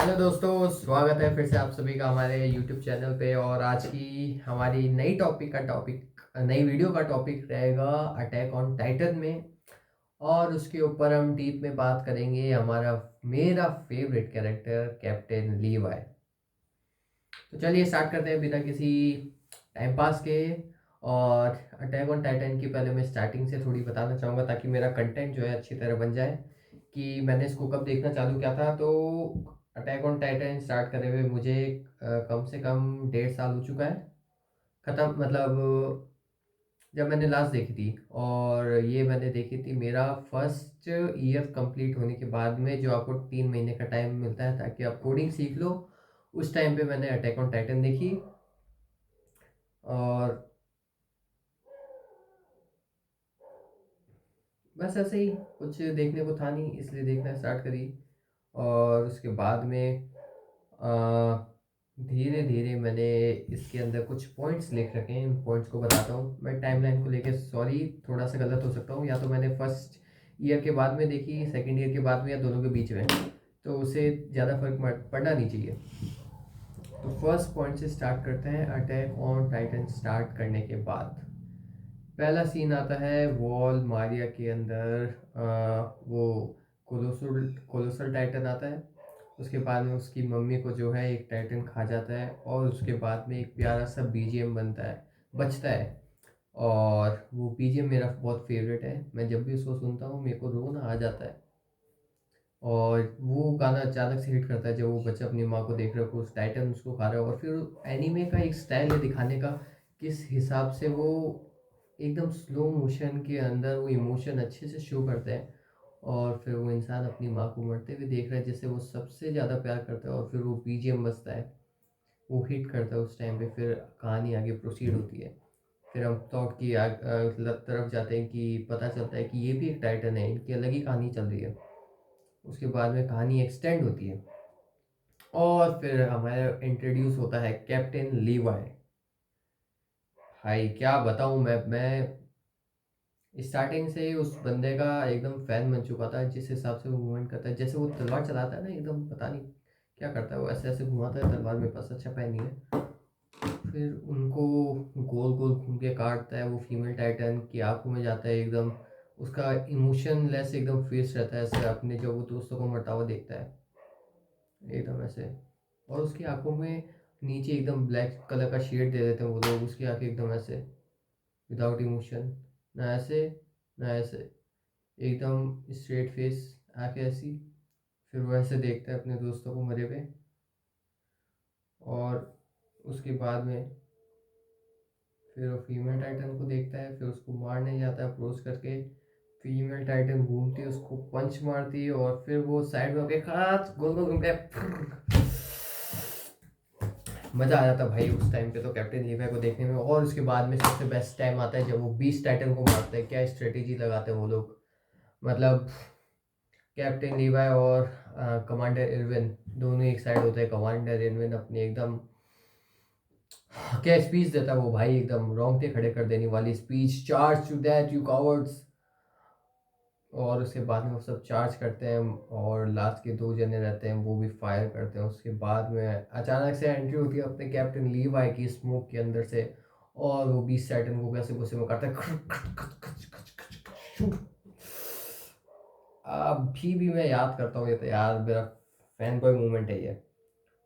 Hello दोस्तों, स्वागत है फिर से आप सभी का हमारे यूट्यूब चैनल पे। और आज की हमारी नई वीडियो का टॉपिक रहेगा अटैक ऑन टाइटन में। और उसके ऊपर हम डीप में बात करेंगे मेरा फेवरेट कैरेक्टर कैप्टन लीवाई। तो चलिए स्टार्ट करते हैं बिना किसी टाइम पास के। और अटैक ऑन टाइटन की पहले मैं स्टार्टिंग से थोड़ी बताना चाहूँगा ताकि मेरा कंटेंट जो है अच्छी तरह बन जाए कि मैंने इसको कब देखना चालू किया था। तो अटैक ऑन टाइटन स्टार्ट करे हुए मुझे कम से कम 1.5 साल हो चुका है। ख़त्म मतलब जब मैंने लास्ट देखी थी। और ये मैंने देखी थी मेरा फर्स्ट ईयर कंप्लीट होने के बाद में, जो आपको 3 महीने का टाइम मिलता है ताकि आप कोडिंग सीख लो। उस टाइम पे मैंने अटैक ऑन टाइटन देखी। और बस ऐसे ही कुछ देखने को था नहीं इसलिए देखना स्टार्ट करी। और उसके बाद में धीरे धीरे मैंने इसके अंदर कुछ पॉइंट्स लिख रखे हैं। इन पॉइंट्स को बताता हूँ मैं। टाइमलाइन को लेके सॉरी, थोड़ा सा गलत हो सकता हूँ। या तो मैंने फर्स्ट ईयर के बाद में देखी, सेकंड ईयर के बाद में, या दोनों के बीच में, तो उससे ज़्यादा फर्क पड़ना नहीं चाहिए। तो फर्स्ट पॉइंट से स्टार्ट करते हैं। अटैक ऑन टाइटन स्टार्ट करने के बाद पहला सीन आता है वॉल मारिया के अंदर। वो कोलोसल टाइटन आता है। उसके बाद में उसकी मम्मी को जो है एक टाइटन खा जाता है। और उसके बाद में एक प्यारा सा बीजीएम बचता है। और वो बीजीएम मेरा बहुत फेवरेट है। मैं जब भी उसको सुनता हूँ मेरे को रोना आ जाता है। और वो गाना अचानक से हिट करता है जब वो बच्चा अपनी माँ को देख रहा है, उस टाइटन उसको खा रहा है। और फिर एनीमे का एक स्टाइल है दिखाने का, किस हिसाब से वो एकदम स्लो मोशन के अंदर वो इमोशन अच्छे से शो करते हैं। और फिर वो इंसान अपनी माँ को मरते हुए देख रहा है जिससे वो सबसे ज़्यादा प्यार करता है। और फिर वो बीजीएम बजता है, वो हिट करता है उस टाइम पे। फिर कहानी आगे प्रोसीड होती है। फिर हम थॉट की तरफ जाते हैं कि पता चलता है कि ये भी एक टाइटन है, इनकी अलग ही कहानी चल रही है। उसके बाद में कहानी एक्सटेंड होती है। और फिर हमारा इंट्रोड्यूस होता है कैप्टन लीवाई। भाई क्या बताऊं, मैं स्टार्टिंग से ही उस बंदे का एकदम फैन बन चुका था। जिस हिसाब से वो मूवमेंट करता है, जैसे वो तलवार चलाता है ना, एकदम पता नहीं क्या करता है वो, ऐसे ऐसे घुमाता है तलवार। मेरे पास अच्छा पैन नहीं है। फिर उनको गोल गोल घूम के काटता है। वो फीमेल टाइटन की आंखों में जाता है एकदम। उसका इमोशनलेस एकदम फेस रहता है, ऐसे अपने जो वो दोस्तों को मरता हुआ देखता है एकदम ऐसे। और उसकी आंखों में नीचे एकदम ब्लैक कलर का शेड दे देते हैं वो लोग। उसकी आंखें एकदम ऐसे विदाउट इमोशन, ना ऐसे ना ऐसे, एकदम स्ट्रेट फेस, आंखें ऐसी। फिर वो ऐसे देखता है अपने दोस्तों को मरे हुए। और उसके बाद में फिर वो फीमेल टाइटन को देखता है, फिर उसको मारने जाता है अप्रोच करके। फीमेल टाइटन घूमती है, उसको पंच मारती है। और फिर वो साइड में होके खास गोल गोल घूम के मजा आ जाता भाई उस टाइम पे तो कैप्टन लीवाई को देखने में। और उसके बाद में सबसे बेस्ट टाइम आता है जब वो बीस टाइटन को मारते हैं। क्या स्ट्रेटेजी लगाते हैं वो लोग, मतलब कैप्टन लीवाई और कमांडर इरविन दोनों एक साइड होते हैं। कमांडर इरविन अपनी एकदम क्या स्पीच देता है वो भाई, एकदम रोंगटे खड़े कर देने वाली speech. Charge to that you cowards. और उसके बाद में वो सब चार्ज करते हैं। और लास्ट के दो जने रहते हैं वो भी फायर करते हैं। उसके बाद में अचानक से एंट्री होती है अपने कैप्टन लीवाई की स्मोक के अंदर से। और वो बीस सैटन को कैसे गुस्से में काटता है। अभी भी मैं याद करता हूँ ये, तो यार मेरा फैन बॉय मूवमेंट है ये।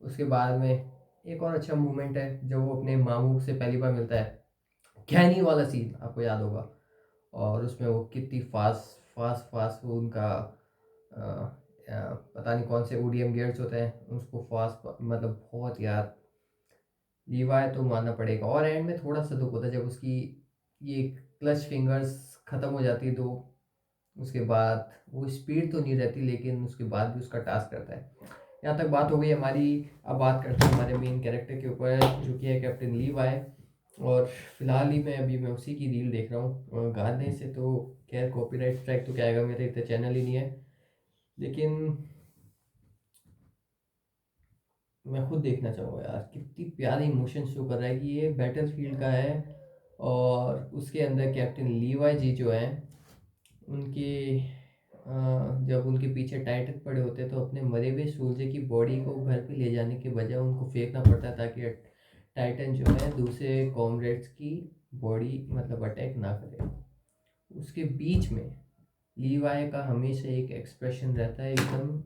उसके बाद में एक और अच्छा मूवमेंट है जब वो अपने मामू से पहली बार मिलता है। कैनी वाला सीन आपको याद होगा। और उसमें वो कितनी फास्ट फास्ट फास्ट वो उनका पता नहीं कौन से ओडीएम गियर्स होते हैं उसको फास्ट, मतलब बहुत यार। लीवाई तो मानना पड़ेगा। और एंड में थोड़ा सा दुख होता है जब उसकी ये क्लच फिंगर्स ख़त्म हो जाती है। तो उसके बाद वो स्पीड तो नहीं रहती, लेकिन उसके बाद भी उसका टास्क करता है। यहाँ तक बात हो गई हमारी। अब बात करते हैं हमारे मेन कैरेक्टर के ऊपर जो कि है कैप्टन लीवाई। और फिलहाल ही मैं उसी की रील देख रहा हूँ। गाने से तो खैर कॉपीराइट स्ट्राइक तो क्या आएगा, मेरा इतना चैनल ही नहीं है। लेकिन मैं खुद देखना चाहूँगा यार, कितनी प्यारी इमोशन शो कर रहा है कि ये बैटल फील्ड का है। और उसके अंदर कैप्टन लीवाई जी जो है उनकी जब उनके पीछे टाइटन पड़े होते हैं तो अपने मरे हुए सोल्जर की बॉडी को घर पे ले जाने के बजाय उनको फेंकना पड़ता है ताकि टाइटन जो है दूसरे कॉमरेड्स की बॉडी मतलब अटैक ना करे। उसके बीच में लीवाई का हमेशा एक एक्सप्रेशन रहता है एकदम,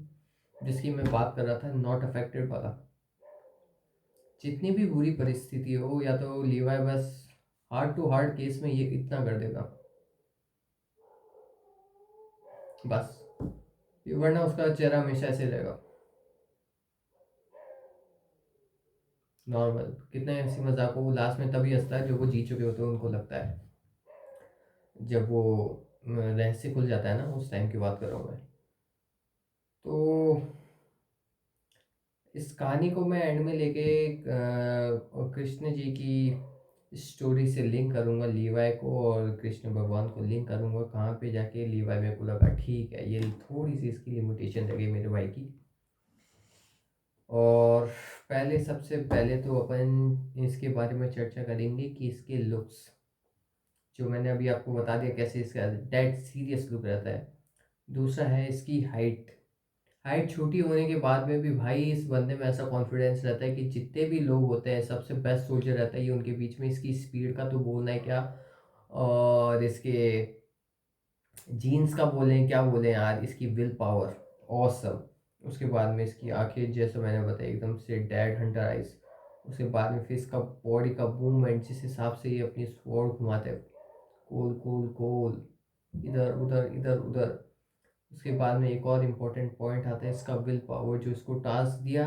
जिसकी मैं बात कर रहा था, नॉट अफेक्टेड वाला। जितनी भी बुरी परिस्थिति हो या तो लीवाई बस हार्ड टू हार्ड केस में ये इतना कर देगा बस, वरना उसका चेहरा हमेशा ऐसे रहेगा नॉर्मल। कितने हंसी मजाक हो, वो लास्ट में तभी हंसता है जो वो जीत चुके होते हैं उनको लगता है, जब वो रहस्य खुल जाता है ना, उस टाइम की बात कर रहा हूँ मैं। तो इस कहानी को मैं एंड में लेके कृष्ण जी की स्टोरी से लिंक करूँगा लीवाई को, और कृष्ण भगवान को लिंक करूँगा कहाँ पे जाके लीवाई मेरे को लगा ठीक है, ये थोड़ी सी इसकी लिमिटेशन लगी मेरे भाई की। और पहले सबसे पहले तो अपन इसके बारे में चर्चा करेंगे कि इसके लुक्स, जो मैंने अभी आपको बता दिया कैसे इसका डेड सीरियस लुक रहता है। दूसरा है इसकी हाइट। हाइट छोटी होने के बाद में भी भाई इस बंदे में ऐसा कॉन्फिडेंस रहता है कि जितने भी लोग होते हैं सबसे बेस्ट सोल्जर रहता है ये उनके बीच में। इसकी स्पीड का तो बोलना है क्या, और इसके जीन्स का बोलें क्या बोलें यार, इसकी विल पावर ऑसम। उसके बाद में इसकी आंखें जैसे मैंने बताया एकदम से डेड हंटर आइज। उसके बाद में फिर इसका बॉडी का मूवमेंट, जिस हिसाब से ये अपनी स्वॉर्ड घुमाते हैं, गोल गोल गोल, इधर उधर इधर उधर। उसके बाद में एक और इम्पोर्टेंट पॉइंट आता है इसका विल पावर, जो इसको टास्क दिया।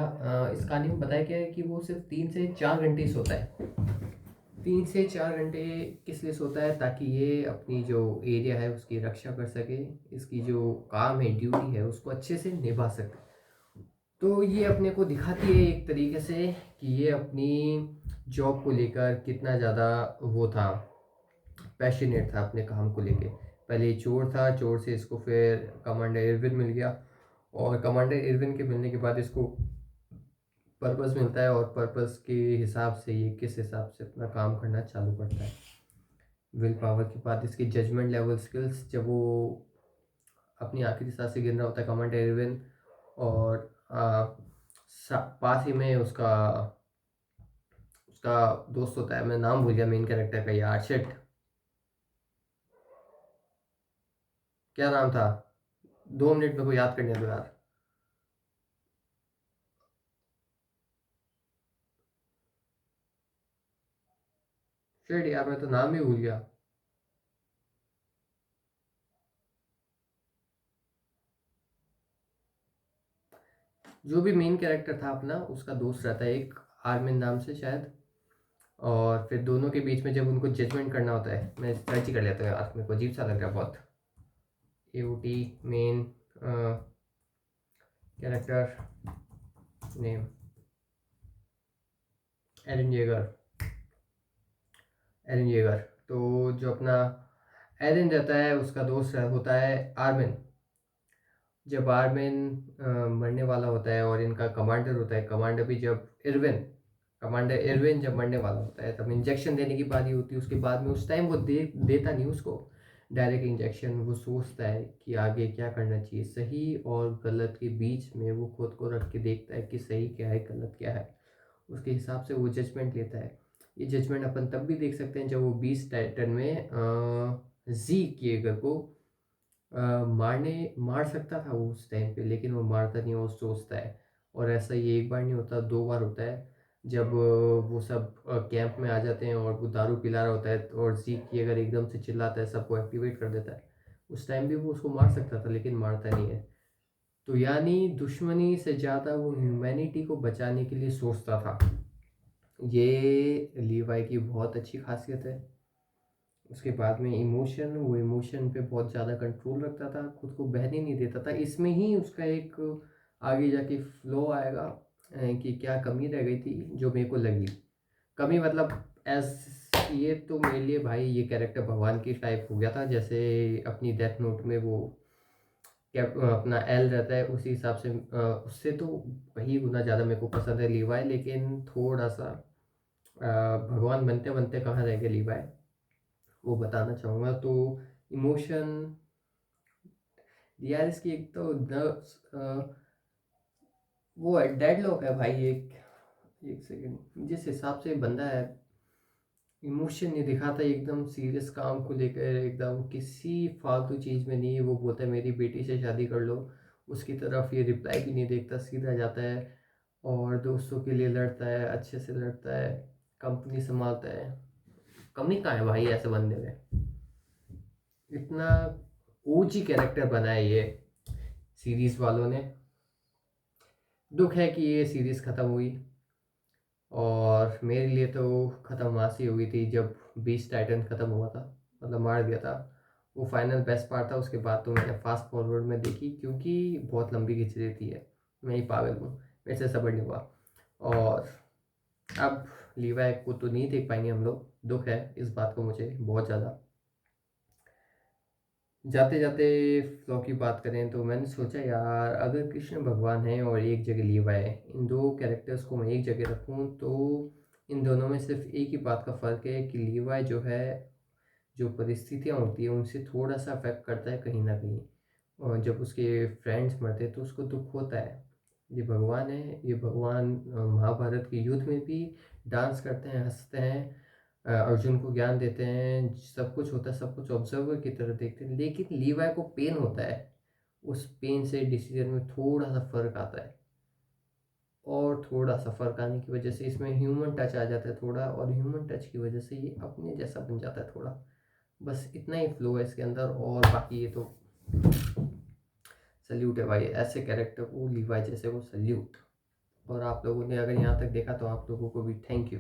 इस कहानी में बताया क्या है कि वो सिर्फ 3 से 4 घंटे ही सोता है। 3 से 4 घंटे किस लिए सोता है, ताकि ये अपनी जो एरिया है उसकी रक्षा कर सके, इसकी जो काम है ड्यूटी है उसको अच्छे से निभा सके। तो ये अपने को दिखाती है एक तरीके से कि ये अपनी जॉब को लेकर कितना ज़्यादा वो था, पैशनेट था अपने काम को लेके। पहले ये चोर था, चोर से इसको फिर कमांडर इरविन मिल गया, और कमांडर इरविन के मिलने के बाद इसको पर्पस मिलता है, और पर्पस के हिसाब से ये किस हिसाब से अपना काम करना चालू करता है। विल पावर के बाद इसकी जजमेंट लेवल स्किल्स, जब वो अपनी आखिरी सांस से गिर रहा होता है कमांडर इरविन, और पास ही में उसका उसका दोस्त होता है, मैं नाम भूल गया मेन कैरेक्टर का यार, शिट क्या नाम था, 2 मिनट में को याद करने दो यार। शिट यार, मैं तो नाम ही भूल गया। जो भी मेन कैरेक्टर था अपना, उसका दोस्त रहता है एक, आर्मिन नाम से शायद। और फिर दोनों के बीच में जब उनको जजमेंट करना होता है, मैं सर्च ही कर लेता हूँ यार, मेरे को अजीब सा लग रहा है बहुत। AOT main character name Eren Yeager. Eren Yeager. तो जो अपना एरन रहता है उसका दोस्त होता है आर्मिन। जब आर्मिन मरने वाला होता है और इनका कमांडर होता है, कमांडर भी जब इरविन कमांडर इरविन जब मरने वाला होता है तब इंजेक्शन देने की बारी होती है। उसके बाद में उस टाइम वो देता नहीं उसको डायरेक्ट इंजेक्शन, वो सोचता है कि आगे क्या करना चाहिए, सही और गलत के बीच में वो खुद को रख के देखता है कि सही क्या है गलत क्या है। उसके हिसाब से वो जजमेंट लेता है। ये जजमेंट अपन तब भी देख सकते हैं जब वो 20 टाइटन में जी किएगर को मार सकता था वो उस टाइम पे, लेकिन वो मारता नहीं, वो सोचता है। और ऐसा ये एक बार नहीं होता, 2 बार होता है। जब वो सब कैंप में आ जाते हैं और वो दारू पिला रहा होता है, और जी की अगर एकदम से चिल्लाता है सबको एक्टिवेट कर देता है, उस टाइम भी वो उसको मार सकता था लेकिन मारता नहीं है। तो यानी दुश्मनी से ज़्यादा वो ह्यूमैनिटी को बचाने के लिए सोचता था। ये लीवाई की बहुत अच्छी खासियत है। उसके बाद में इमोशन, वो इमोशन पे बहुत ज़्यादा कंट्रोल रखता था, खुद को बहने नहीं देता था। इसमें ही उसका एक आगे जाके फ्लो आएगा कि क्या कमी रह गई थी जो मेरे को लगी। कमी मतलब एज, ये तो मेरे लिए भाई ये कैरेक्टर भगवान की टाइप हो गया था, जैसे अपनी डेथ नोट में वो क्या अपना एल रहता है उसी हिसाब से। उससे तो कहीं गुना ज़्यादा मेरे को पसंद है लीवाई, लेकिन थोड़ा सा भगवान बनते बनते कहाँ रह गए लीवाई, वो बताना चाहूँगा। तो इमोशन, DRS की एक तो वो है डेडलॉक है भाई। एक सेकंड, जिस हिसाब से बंदा है इमोशन नहीं दिखाता, एकदम सीरियस काम को लेकर, एकदम किसी फालतू चीज़ में नहीं। वो बोलता है मेरी बेटी से शादी कर लो, उसकी तरफ ये रिप्लाई भी नहीं देखता, सीधा जाता है और दोस्तों के लिए लड़ता है, अच्छे से लड़ता है, कंपनी संभालता है। कंपनी कहाँ है भाई ऐसे बंदे में? इतना ओजी कैरेक्टर बनाया ये सीरीज वालों ने। दुख है कि ये सीरीज ख़त्म हुई, और मेरे लिए तो ख़त्म वहाँ से हुई थी जब बीस्ट टाइटन ख़त्म हुआ था, मतलब मार दिया था। वो फाइनल बेस्ट पार्ट था, उसके बाद तो मैंने फास्ट फॉरवर्ड में देखी क्योंकि बहुत लंबी खींच देती है। मैं ही पागल हूँ, मेरे से सबर नहीं हुआ। और अब लीवाई को तो नहीं देख पाएंगे हम लोग, दुख है इस बात को मुझे बहुत ज़्यादा। जाते जाते फ्लो की बात करें तो मैंने सोचा यार, अगर कृष्ण भगवान है और एक जगह लीवाई है, इन दो कैरेक्टर्स को मैं एक जगह रखूँ तो इन दोनों में सिर्फ एक ही बात का फ़र्क है कि लीवाई जो है, जो परिस्थितियाँ होती हैं उनसे थोड़ा सा अफेक्ट करता है कहीं ना कहीं। और जब उसके फ्रेंड्स मरते हैं तो उसको दुख होता है। ये भगवान है, ये भगवान महाभारत के युद्ध में भी डांस करते हैं, हंसते हैं, अर्जुन को ज्ञान देते हैं, सब कुछ होता है, सब कुछ ऑब्जर्वर की तरह देखते हैं। लेकिन लीवाई को पेन होता है, उस पेन से डिसीजन में थोड़ा सा फर्क आता है, और थोड़ा सा फर्क आने की वजह से इसमें ह्यूमन टच आ जाता है थोड़ा, और ह्यूमन टच की वजह से ये अपने जैसा बन जाता है थोड़ा। बस इतना ही फ्लो है इसके अंदर, और बाकी ये तो सल्यूट है भाई, ऐसे कैरेक्टर को लीवाई जैसे को सल्यूट। और आप लोगों ने अगर यहाँ तक देखा तो आप लोगों को भी थैंक यू।